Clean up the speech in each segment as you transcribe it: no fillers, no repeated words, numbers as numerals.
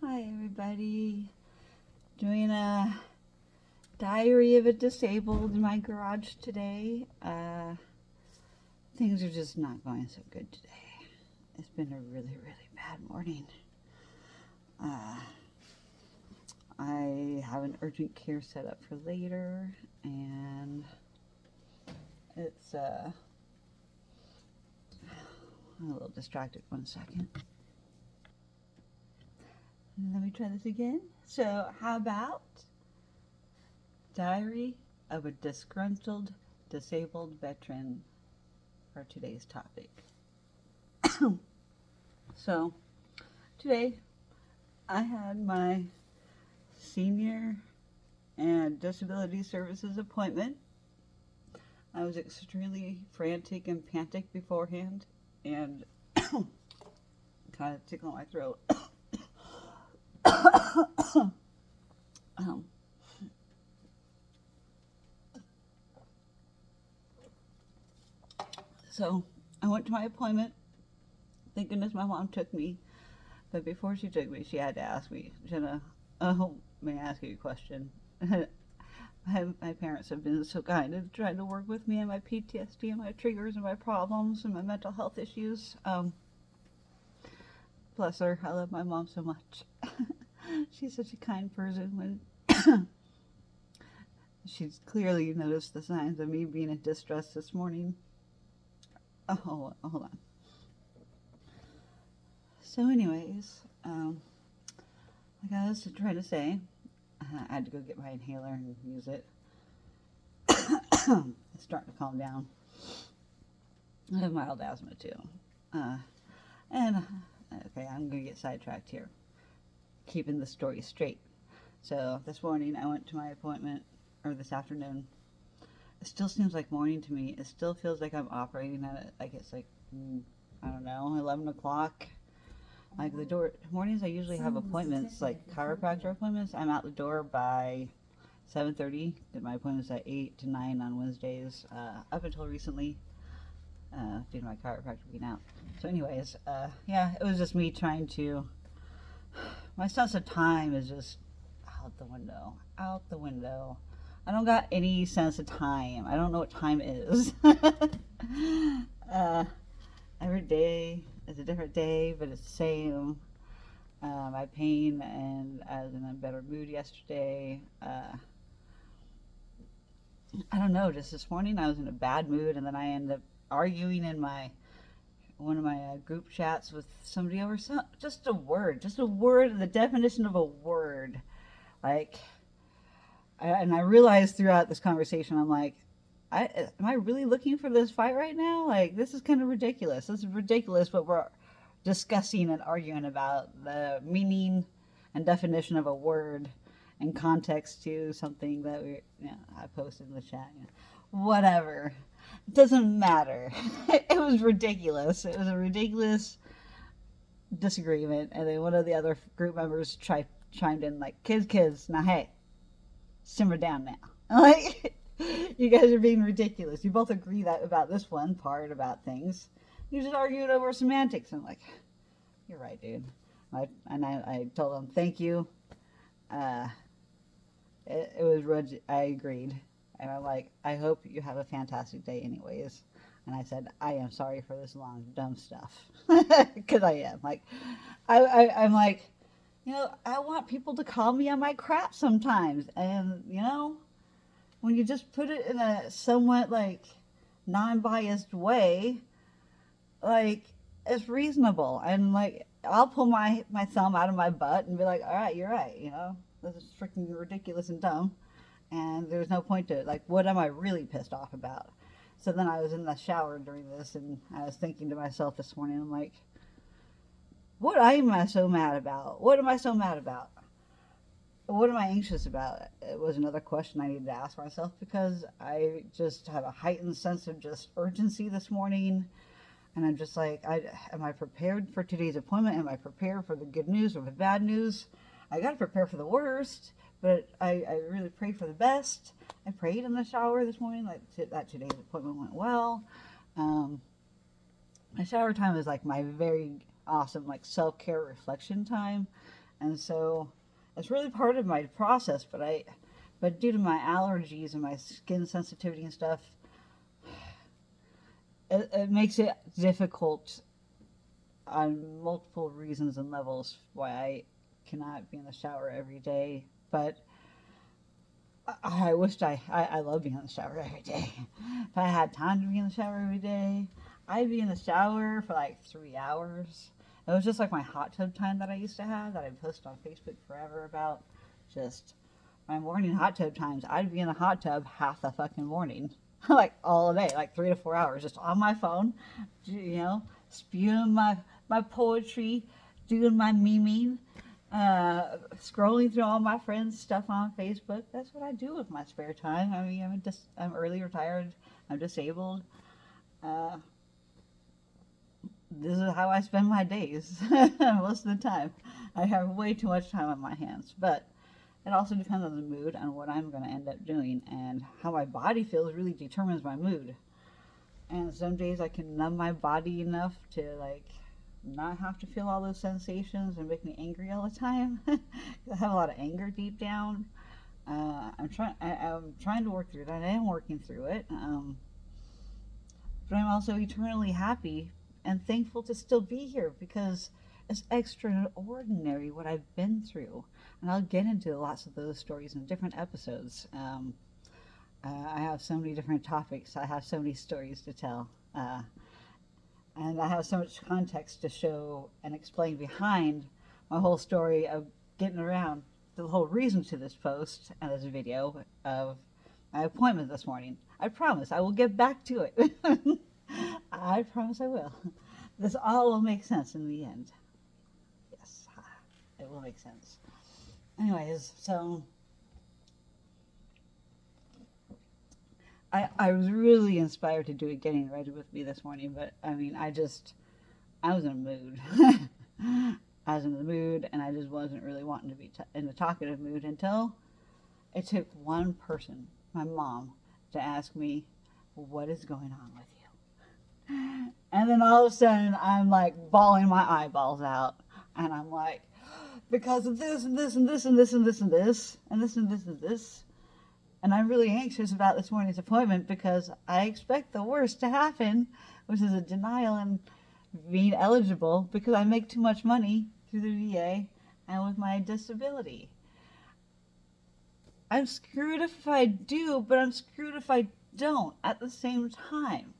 Hi everybody. Doing a diary of a disabled in my garage today. Things are just not going so good today. It's been a really, really bad morning. I have an urgent care set up for later, and it's I'm a little distracted. 1 second. Let me try this again. So, how about Diary of a Disgruntled Disabled Veteran for today's topic? So, today I had my senior and disability services appointment. I was extremely frantic and panicked beforehand and kind of tickle my throat. So I went to my appointment. Thank goodness my mom took me. But before she took me, she had to ask me, Jenna, may I ask you a question? My parents have been so kind of trying to work with me and my PTSD and my triggers and my problems and my mental health issues. Bless her. I love my mom so much. She's such a kind person. When she's clearly noticed the signs of me being in distress this morning. Oh, hold on. So anyways, like I was trying to say, I had to go get my inhaler and use it. It's starting to calm down. I have mild asthma too. Okay, I'm going to get sidetracked here. Keeping the story straight. So this morning I went to my appointment, or this afternoon. It still seems like morning to me. It still feels like I'm operating at it. Like it's like, I don't know, 11 o'clock. Like the door, mornings I usually have appointments, like chiropractor appointments. I'm out the door by 7:30. Did my appointments at 8 to 9 on Wednesdays, up until recently, due to my chiropractor being out. So anyways, yeah, it was just me trying to, my sense of time is just out the window. I don't got any sense of time. I don't know what time is. Every day is a different day, but it's the same. My pain, and I was in a better mood yesterday. I don't know, just this morning I was in a bad mood, and then I ended up arguing in one of my group chats with somebody over just a word, the definition of a word. Like, and I realized throughout this conversation, I'm like, am I really looking for this fight right now? Like, this is kind of ridiculous. This is ridiculous what we're discussing and arguing about, the meaning and definition of a word in context to something that I posted in the chat. Whatever. It doesn't matter. It was ridiculous. It was a ridiculous disagreement. And then one of the other group members chimed in like, kids, now hey, simmer down now. Like, you guys are being ridiculous. You both agree that about this one part about things. You just argued over semantics. I'm like, you're right, dude. I told him, thank you. It was, I agreed. And I'm like, I hope you have a fantastic day anyways. And I said, I am sorry for this long, dumb stuff. Because I am. Like, I'm like, I want people to call me on my crap sometimes. And, when you just put it in a somewhat, like, non-biased way, like, it's reasonable. And, like, I'll pull my thumb out of my butt and be like, all right, you're right, this is freaking ridiculous and dumb. And there's no point to it. Like, what am I really pissed off about? So then I was in the shower during this, and I was thinking to myself this morning, I'm like, what am I so mad about? What am I so mad about? What am I anxious about? It was another question I needed to ask myself, because I just have a heightened sense of just urgency this morning. And I'm just like, am I prepared for today's appointment? Am I prepared for the good news or the bad news? I got to prepare for the worst, but I really prayed for the best. I prayed in the shower this morning, like that today's appointment went well. My shower time is like my very awesome, like, self-care reflection time. And so it's really part of my process, but due to my allergies and my skin sensitivity and stuff, it makes it difficult on multiple reasons and levels why I cannot be in the shower every day. But I wished I love being in the shower every day. If I had time to be in the shower every day, I'd be in the shower for like 3 hours. It was just like my hot tub time that I used to have that I posted on Facebook forever about. Just my morning hot tub times. I'd be in the hot tub half the fucking morning. Like all day, like 3 to 4 hours, just on my phone, spewing my poetry, doing my memeing, scrolling through all my friends' stuff on Facebook. That's what I do with my spare time. I mean, I'm early retired. I'm disabled. This is how I spend my days most of the time. I have way too much time on my hands, but it also depends on the mood and what I'm going to end up doing, and how my body feels really determines my mood. And some days I can numb my body enough to like not have to feel all those sensations and make me angry all the time. I have a lot of anger deep down. I'm trying to work through it, and I am working through it. But I'm also eternally happy and thankful to still be here, because it's extraordinary what I've been through. And I'll get into lots of those stories in different episodes. I have so many different topics. I have so many stories to tell. And I have so much context to show and explain behind my whole story of getting around. The whole reason to this post and this video of my appointment this morning. I promise I will get back to it. I promise I will. This all will make sense in the end. Yes, it will make sense. Anyways, so I was really inspired to do it getting ready with me this morning, but I mean, I was in a mood. I was in the mood, and I just wasn't really wanting to be in a talkative mood until it took one person, my mom, to ask me, what is going on with you? And then all of a sudden, I'm like bawling my eyeballs out, and I'm like, because of this and this and this and this and this and this and this and this and this. And I'm really anxious about this morning's appointment because I expect the worst to happen, which is a denial and being eligible because I make too much money through the VA and with my disability. I'm screwed if I do, but I'm screwed if I don't at the same time.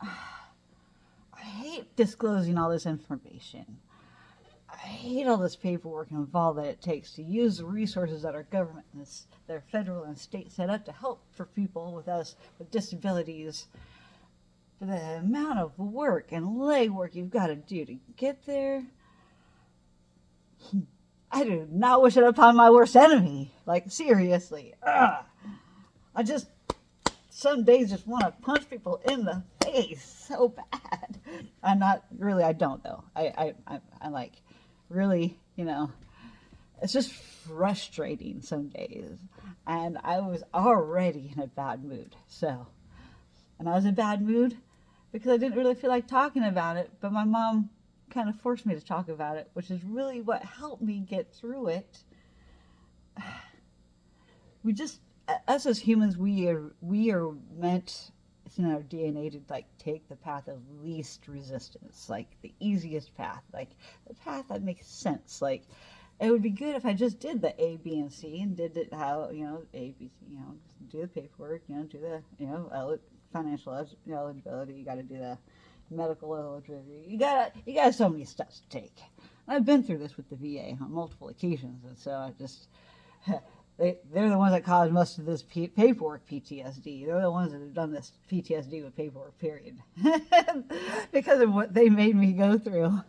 I hate disclosing all this information. I hate all this paperwork involved that it takes to use the resources that our government and their federal and state set up to help for people with disabilities. For the amount of work and legwork you've got to do to get there, I do not wish it upon my worst enemy. Like, seriously. Ugh. Some days just want to punch people in the face so bad. I don't though. I'm like, really, it's just frustrating some days. And I was already in a bad mood. And I was in a bad mood because I didn't really feel like talking about it, but my mom kind of forced me to talk about it, which is really what helped me get through it. Us as humans, we are meant, it's in our DNA to like take the path of least resistance, like the easiest path, like the path that makes sense. Like, it would be good if I just did the A, B, and C and did it how, A, B, C, do the paperwork, do the, financial eligibility. You got to do the medical eligibility. You got so many steps to take. I've been through this with the VA on multiple occasions, and so I just, they're the ones that cause most of this paperwork PTSD. They're the ones that have done this PTSD with paperwork, period. Because of what they made me go through.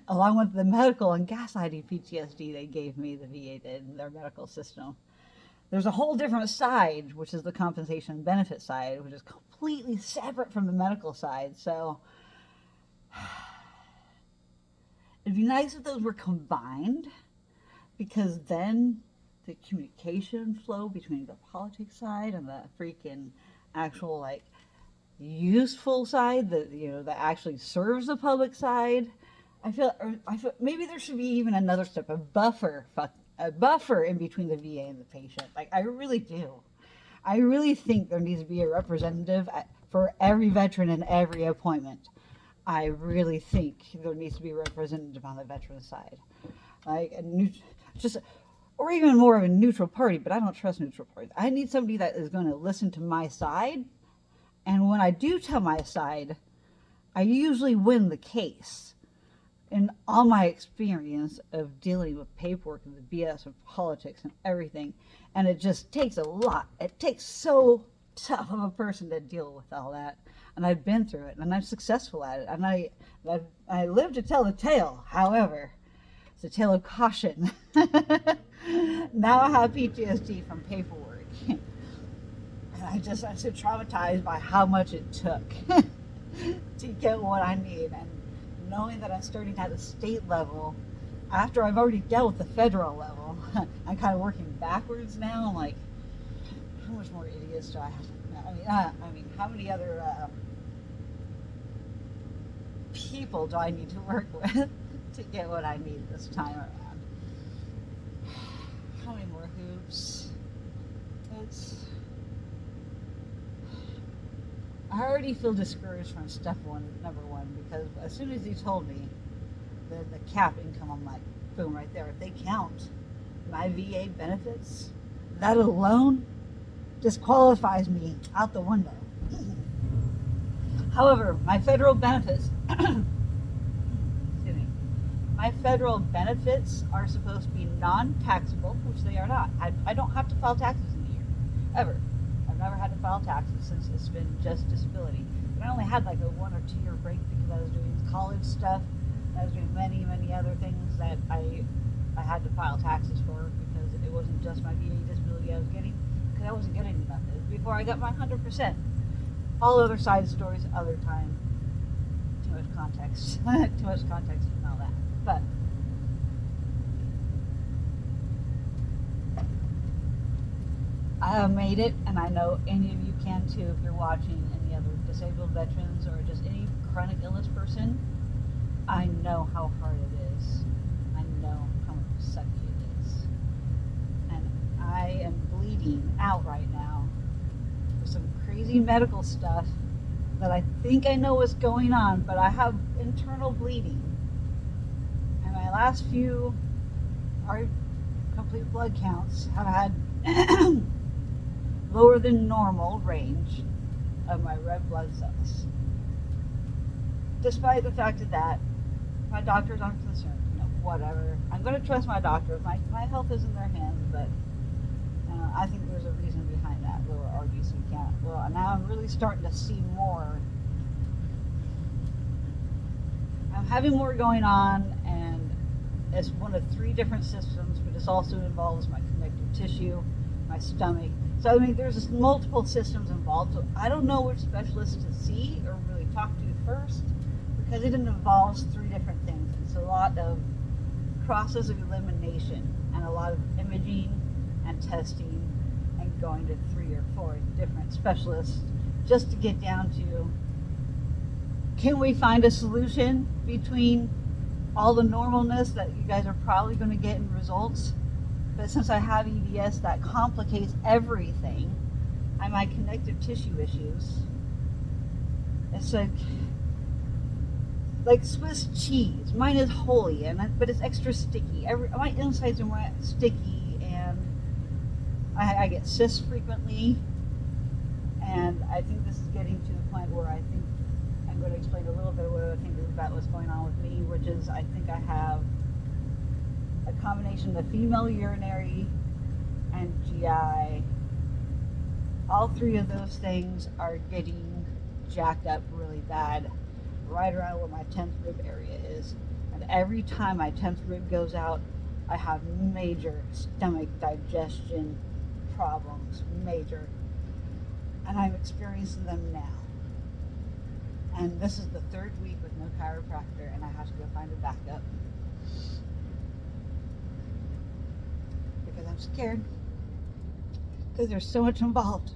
Along with the medical and gaslighting PTSD they gave me, the VA did, in their medical system. There's a whole different side, which is the compensation and benefit side, which is completely separate from the medical side. So it'd be nice if those were combined, because then the communication flow between the politics side and the freaking actual, like, useful side that, that actually serves the public side, I feel maybe there should be even another step, a buffer in between the VA and the patient. Like, I really do. I really think there needs to be a representative for every veteran in every appointment. I really think there needs to be a representative on the veteran side, like just, or even more of a neutral party. But I don't trust neutral parties. I need somebody that is going to listen to my side, and when I do tell my side, I usually win the case. In all my experience of dealing with paperwork and the BS of politics and everything, and it just takes a lot. It takes so tough of a person to deal with all that, and I've been through it, and I'm successful at it, and I live to tell the tale. However, it's a tale of caution. Now I have PTSD from paperwork, and I'm so traumatized by how much it took to get what I need, and knowing that I'm starting at the state level after I've already dealt with the federal level. I'm kind of working backwards now. I'm like, how much more idiots do I have? I mean, how many other people do I need to work with to get what I need this time around? How many more hoops? I already feel discouraged from number one, because as soon as he told me the cap income, I'm like, boom, right there. If they count my VA benefits, that alone disqualifies me out the window. However, my federal benefits, excuse me, my federal benefits are supposed to be non-taxable, which they are not. I don't have to file taxes in a year, ever. I've never had to file taxes since it's been just disability. But I only had like a 1 or 2 year break because I was doing college stuff. I was doing many, many other things that I had to file taxes for, because it wasn't just my VA disability I was getting, because I wasn't getting enough. It was before I got my 100%. All other side stories, other time. Too much context. Too much context and all that. But I have made it, and I know any of you can too if you're watching, any other disabled veterans or just any chronic illness person. I know how hard it is. I know how sucky it is. And I am bleeding out right now with some crazy medical stuff that I think I know what's going on, but I have internal bleeding. And my last few complete blood counts have had lower than normal range of my red blood cells. Despite the fact that my doctors aren't concerned, whatever. I'm going to trust my doctor. My health is in their hands, but I think there's a reason behind that lower RBC count. Well, now I'm really starting to see more. I'm having more going on, and it's one of 3 different systems, but this also involves my connective tissue, my stomach. So, I mean, there's multiple systems involved, so I don't know which specialist to see or really talk to first, because it involves 3 different things. It's a lot of process of elimination and a lot of imaging and testing and going to 3 or 4 different specialists just to get down to, can we find a solution between all the normalness that you guys are probably going to get in results? But since I have EDS, that complicates everything. I my connective tissue issues. It's like Swiss cheese. Mine is holy, but it's extra sticky. My insides are more sticky, and I get cysts frequently. And I think this is getting to the point where I think I'm going to explain a little bit of what I think about what's going on with me, which is I think I have a combination of female urinary and GI. All 3 of those things are getting jacked up really bad, right around where my 10th rib area is. And every time my 10th rib goes out, I have major stomach digestion problems, major. And I'm experiencing them now. And this is the 3rd week with no chiropractor, and I have to go find a backup. Because I'm scared. Because there's so much involved.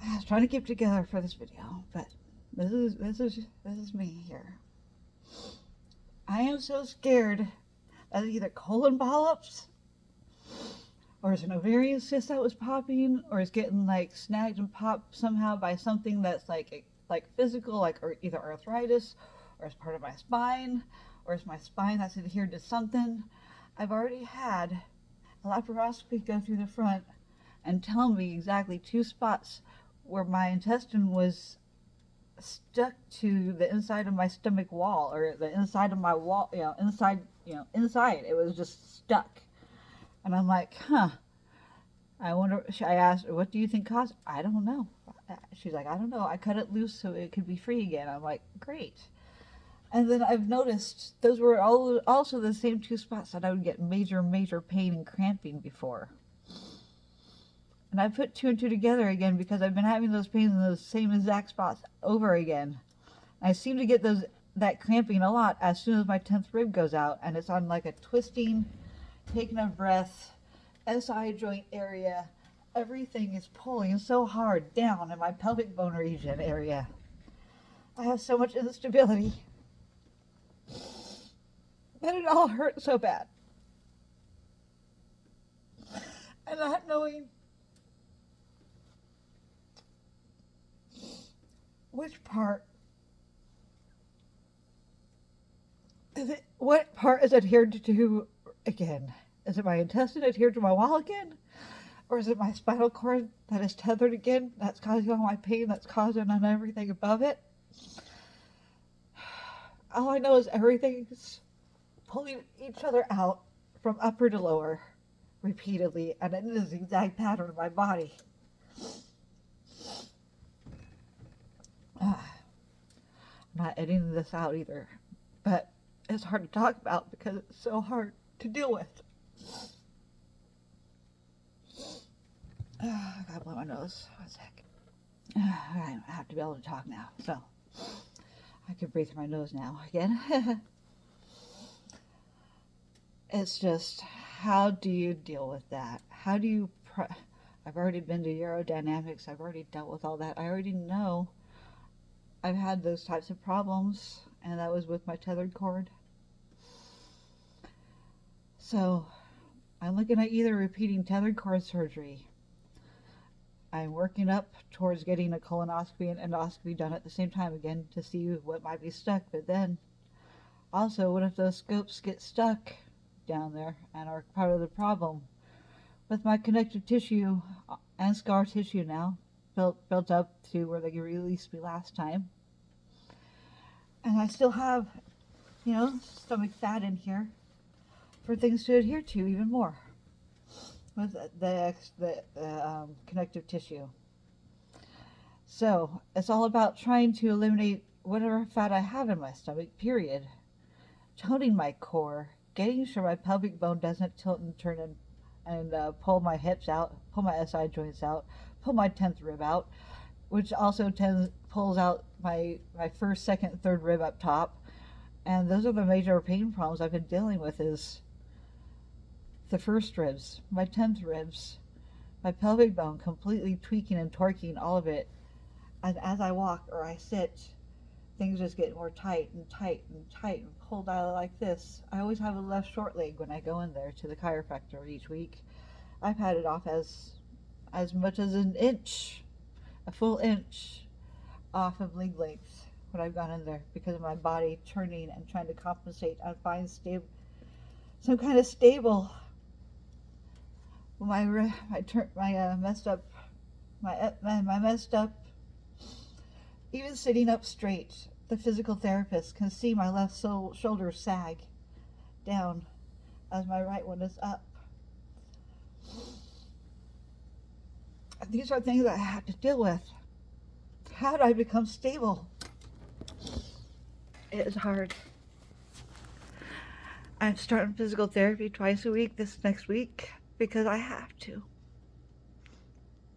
I was trying to keep together for this video, but This is me here. I am so scared that either colon polyps or it's an ovarian cyst that was popping, or it's getting like snagged and popped somehow by something that's like physical, like or either arthritis, or it's part of my spine, or it's my spine that's adhered to something. I've already had a laparoscopy go through the front and tell me exactly two spots where my intestine was stuck to the inside of my stomach wall, or the inside of my wall, inside it was just stuck. And I'm like, huh. I asked her, what do you think caused it? I don't know. She's like, I don't know. I cut it loose so it could be free again. I'm like, great. And then I've noticed those were also the same two spots that I would get major pain and cramping before. And I put two and two together again because I've been having those pains in those same exact spots over again. And I seem to get that cramping a lot as soon as my 10th rib goes out, and it's on like a twisting, taking a breath, SI joint area. Everything is pulling so hard down in my pelvic bone region area. I have so much instability. And it all hurts so bad. And not knowing which part is it, what part is adhered to again? Is it my intestine adhered to my wall again? Or is it my spinal cord that is tethered again? That's causing all my pain, that's causing on everything above it? All I know is everything's pulling each other out from upper to lower repeatedly, and it is the exact pattern of my body. I'm not editing this out either, but it's hard to talk about because it's so hard to deal with. I gotta blow my nose. 1 sec. I have to be able to talk now, so I can breathe through my nose now again. It's just, how do you deal with that? How do you... I've already been to urodynamics. I've already dealt with all that. I already know I've had those types of problems, and that was with my tethered cord. So I'm looking at either repeating tethered cord surgery. I'm working up towards getting a colonoscopy and endoscopy done at the same time again to see what might be stuck. But then also, what if those scopes get stuck down there and are part of the problem with my connective tissue and scar tissue now built up to where they released me last time, and I still have stomach fat in here for things to adhere to even more with the connective tissue. So it's all about trying to eliminate whatever fat I have in my stomach, period. Toning my core, getting sure my pelvic bone doesn't tilt and turn and pull my hips out, pull my SI joints out, pull my 10th rib out, which also pulls out my first, second, third rib up top. And those are the major pain problems I've been dealing with, is the first ribs, my 10th ribs, my pelvic bone completely tweaking and torquing all of it. And as I walk or I sit, things just get more tight and tight and tight and pulled out like this. I always have a left short leg when I go in there to the chiropractor each week. I've had it off as much as an inch, a full inch off of leg length when I've gone in there because of my body turning and trying to compensate and find some kind of stable. My messed up, even sitting up straight, the physical therapist can see my left shoulder sag down as my right one is up. These are things I have to deal with. How do I become stable? It is hard. I'm starting physical therapy twice a week this next week because I have to.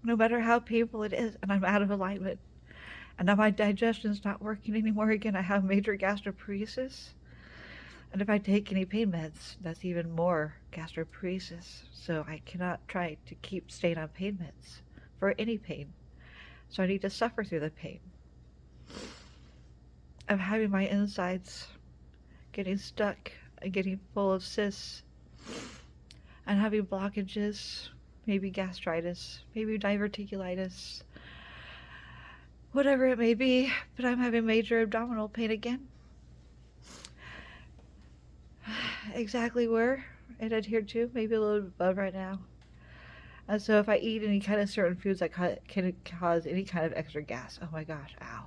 No matter how painful it is, and I'm out of alignment. And now my digestion's not working anymore again. I have major gastroparesis. And if I take any pain meds, that's even more gastroparesis. So I cannot try to keep staying on pain meds for any pain. So I need to suffer through the pain. I'm having my insides getting stuck and getting full of cysts and having blockages, maybe gastritis, maybe diverticulitis, whatever it may be, but I'm having major abdominal pain again. Exactly where it adhered to, maybe a little above right now. And so if I eat any kind of certain foods that can cause any kind of extra gas, oh my gosh, ow,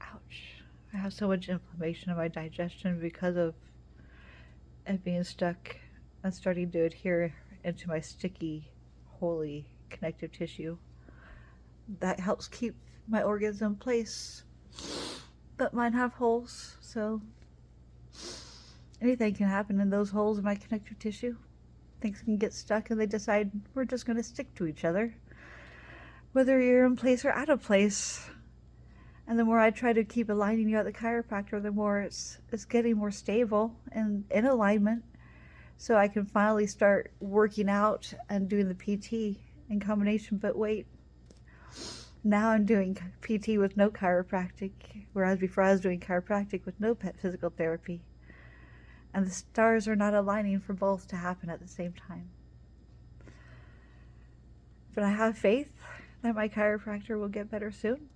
ouch. I have so much inflammation in my digestion because of it being stuck and starting to adhere into my sticky, holy connective tissue. That helps keep my organs in place. But mine have holes, so anything can happen in those holes in my connective tissue. Things can get stuck and they decide we're just going to stick to each other, whether you're in place or out of place. And the more I try to keep aligning you at the chiropractor, the more it's getting more stable and in alignment, so I can finally start working out and doing the PT in combination. But wait, now I'm doing PT with no chiropractic, whereas before I was doing chiropractic with no physical therapy. And the stars are not aligning for both to happen at the same time. But I have faith that my chiropractor will get better soon.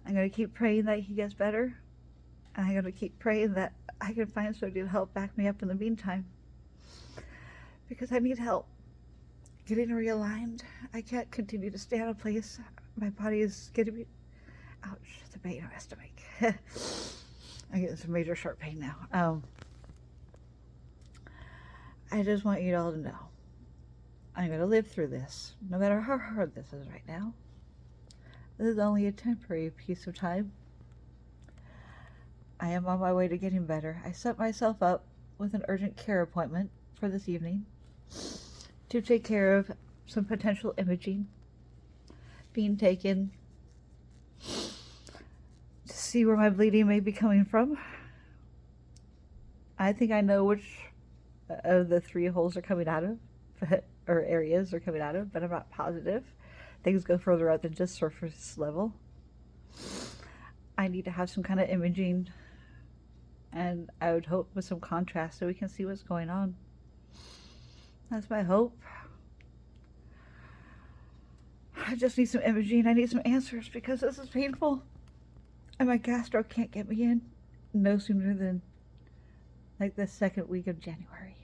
I'm going to keep praying that he gets better. And I'm going to keep praying that I can find somebody to help back me up in the meantime. Because I need help getting realigned. I can't continue to stay out of place. My body is going to be... Ouch, it's a pain in my stomach. I'm getting some major sharp pain now. I just want you all to know I'm going to live through this, no matter how hard this is right now. This is only a temporary piece of time. I am on my way to getting better. I set myself up with an urgent care appointment for this evening to take care of some potential imaging being taken to see where my bleeding may be coming from. I think I know which of the 3 holes are coming out of, or areas are coming out of, but I'm not positive. Things go further out than just surface level. I need to have some kind of imaging, and I would hope with some contrast so we can see what's going on. That's my hope. I just need some imaging. I need some answers because this is painful. And my gastro can't get me in no sooner than like the second week of January.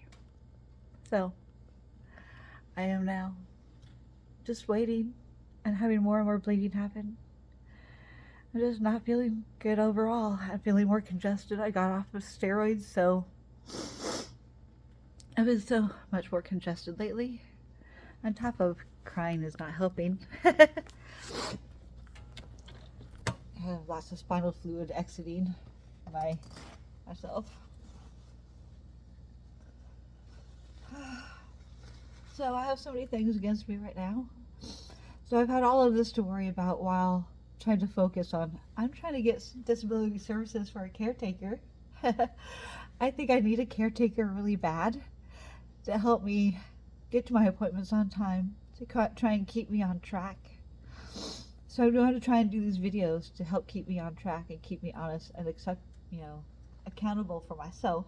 So I am now just waiting and having more and more bleeding happen. I'm just not feeling good overall. I'm feeling more congested. I got off of steroids, so I've been so much more congested lately. On top of crying is not helping. I have lots of spinal fluid exiting myself. So I have so many things against me right now. So I've had all of this to worry about while trying to focus on, I'm trying to get disability services for a caretaker. I think I need a caretaker really bad to help me get to my appointments on time, to try and keep me on track. So I'm going to try and do these videos to help keep me on track and keep me honest and accountable for myself.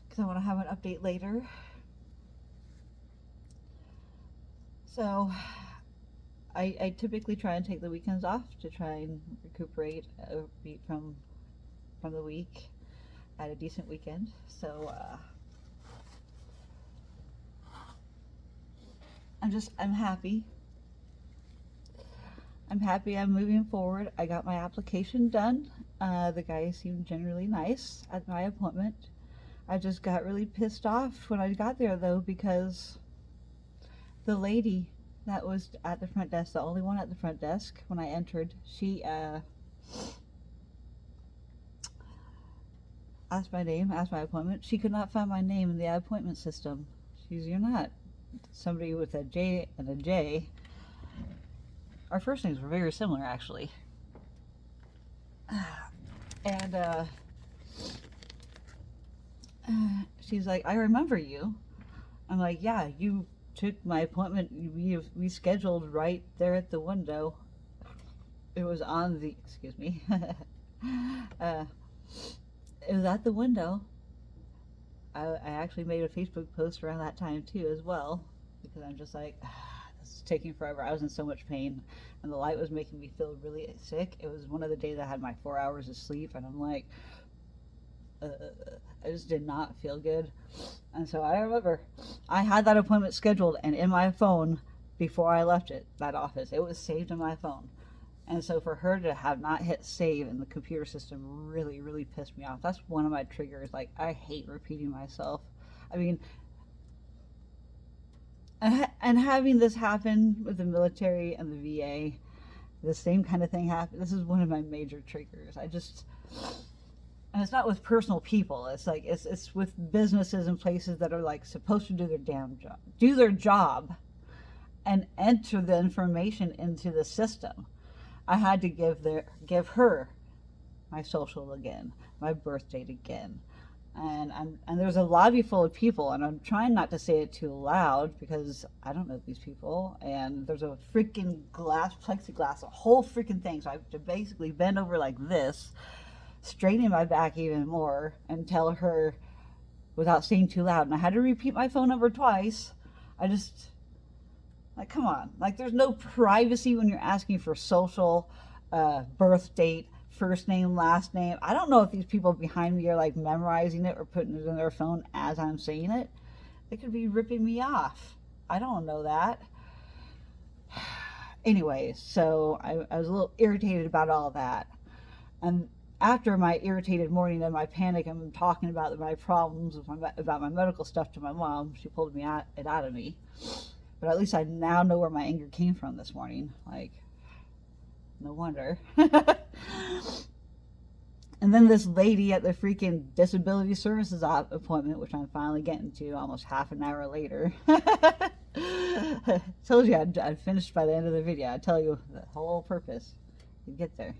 Because I want to have an update later. So I typically try and take the weekends off to try and recuperate from the week at a decent weekend. So I'm happy. I'm moving forward. I got my application done. The guy seemed generally nice at my appointment. I just got really pissed off when I got there though, because the lady that was at the front desk, the only one at the front desk when I entered, she asked my name, asked my appointment. She could not find my name in the appointment system. You're not somebody with a J and a J. Our first names were very similar, actually. And she's like, I remember you. I'm like, yeah, you took my appointment. We scheduled right there at the window. it was on the, excuse me, uh, it was at the window. I actually made a Facebook post around that time too, as well, because I'm just like, this is taking forever. I was in so much pain, and the light was making me feel really sick. It was one of the days I had my 4 hours of sleep, and I'm like, I just did not feel good. And so I remember I had that appointment scheduled, and in my phone before I left that office, it was saved in my phone. And so for her to have not hit save in the computer system really, really pissed me off. That's one of my triggers. Like, I hate repeating myself. I mean, and having this happen with the military and the VA, the same kind of thing happened. This is one of my major triggers. And it's not with personal people. It's like it's with businesses and places that are like supposed to do their damn job, and enter the information into the system. I had to give her my social again, my birth date again, and there's a lobby full of people, and I'm trying not to say it too loud because I don't know these people, and there's a freaking plexiglass, a whole freaking thing, so I have to basically bend over like this, straighten my back even more, and tell her without saying too loud, and I had to repeat my phone number twice. Like, come on. Like, there's no privacy when you're asking for social, birth date, first name, last name. I don't know if these people behind me are, like, memorizing it or putting it in their phone as I'm saying it. They could be ripping me off. I don't know that. Anyway, so I was a little irritated about all that. And after my irritated morning and my panic and talking about my problems about my medical stuff to my mom, she pulled it out of me. But at least I now know where my anger came from this morning. Like, no wonder. And then this lady at the freaking disability services appointment, which I'm finally getting to almost half an hour later. Told you I'd finished by the end of the video. I tell you the whole purpose. You get there.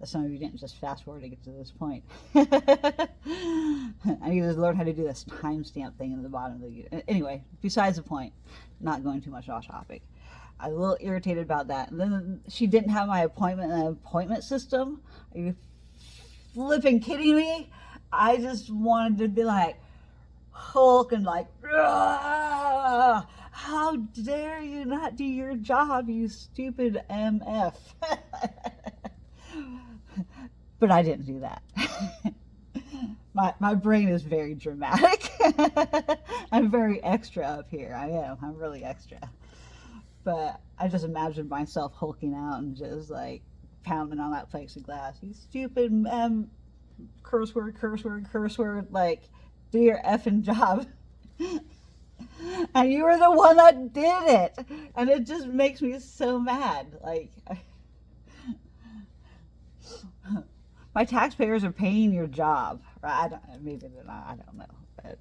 Some of you didn't just fast forward to get to this point. I need to learn how to do this timestamp thing in the bottom of the video. Anyway, besides the point, not going too much off topic. I was a little irritated about that. And then she didn't have my appointment in the appointment system. Are you flipping kidding me? I just wanted to be like Hulk and like, how dare you not do your job, you stupid MF. But I didn't do that. My brain is very dramatic. I'm very extra up here. I am. I'm really extra. But I just imagined myself hulking out and just like pounding on that plexiglass. You stupid curse word. Like, do your effing job. And you were the one that did it. And it just makes me so mad. Like, my taxpayers are paying your job. Right? Maybe they're not. I don't know. But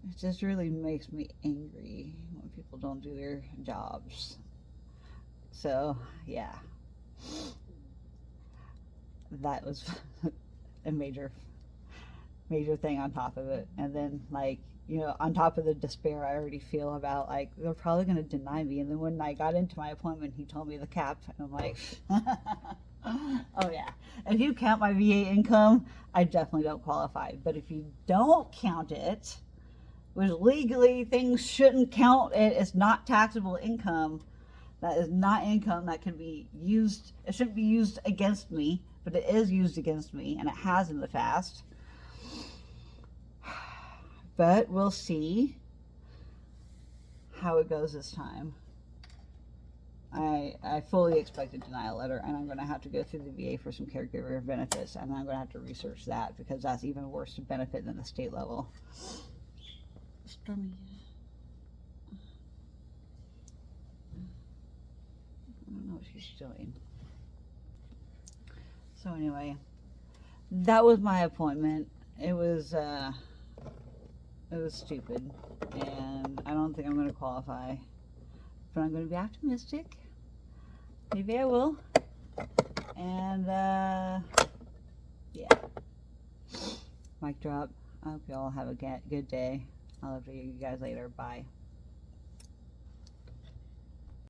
it just really makes me angry when people don't do their jobs. So, yeah. That was a major thing on top of it. And then, like, you know, on top of the despair I already feel about, like, they're probably going to deny me. And then when I got into my appointment, he told me the cap. And I'm like, oh, yeah. If you count my VA income, I definitely don't qualify. But if you don't count it, which legally things shouldn't count it, it's not taxable income. That is not income that can be used. It shouldn't be used against me, but it is used against me, and it has in the past. But we'll see how it goes this time. I fully expect a denial letter, and I'm going to have to go through the VA for some caregiver benefits, and I'm going to have to research that because that's even worse to benefit than the state level. Stormy. I don't know what she's doing. So anyway, that was my appointment. It was stupid, and I don't think I'm going to qualify, but I'm going to be optimistic. Maybe I will. And yeah, mic drop. I hope you all have a good day. I'll talk to you guys later. Bye.